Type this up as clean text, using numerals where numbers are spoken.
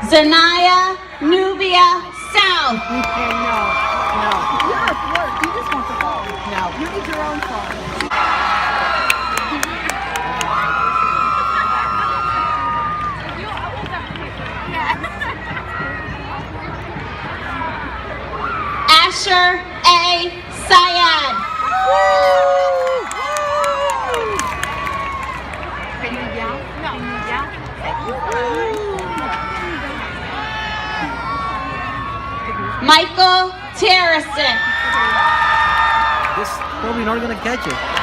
Zanaya Nubia South. No. You're a flirt. You just want the phone. No. You need your own phone. Asher A. Syed. Can you yell? No. Can you yell? Michael Terrison. This probably not gonna catch it.